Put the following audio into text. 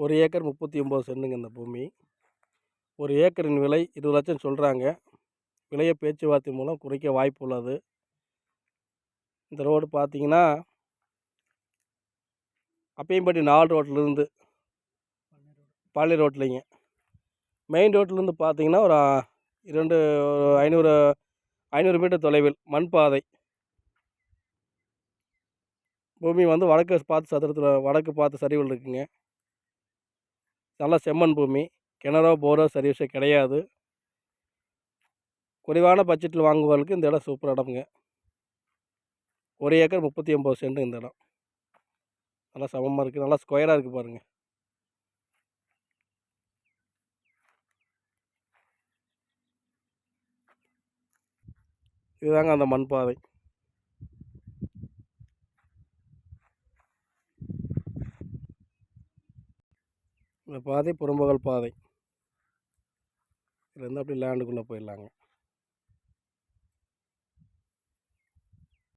1 acre 39 சென்ட்டுங்க இந்த பூமி. 1 ஏக்கரின் விலை 20 லட்சம் சொல்கிறாங்க. விலையை பேச்சுவார்த்தை மூலம் குறைக்க வாய்ப்பு உள்ளது. இந்த ரோடு பார்த்தீங்கன்னா அப்பையம்பட்டி 4 ரோட்லேருந்து பழனி ரோட்லேங்க. மெயின் ரோட்லேருந்து பார்த்தீங்கன்னா ஒரு 500 மீட்டர் தொலைவில் மண் பாதை. பூமி வந்து வடக்கு பார்த்து சரிவில் இருக்குங்க. நல்லா செம்மண் பூமி. கிணறோ போரோ சர்வீஸோ கிடையாது. குறைவான பட்ஜெட்டில் வாங்குவவர்களுக்கு இந்த இடம் சூப்பர் இடம்ங்க. 1 ஏக்கர் 39 சென்ட் இந்த இடம். நல்லா சமமாக இருக்குது, நல்லா ஸ்கொயராக இருக்குது பாருங்கள். இதுதாங்க அந்த மண் பாதை. இந்த பாதை புறம்பகல் பாதை. இதுலேருந்து அப்படியே லேண்டுக்குள்ளே போயிடலாங்க.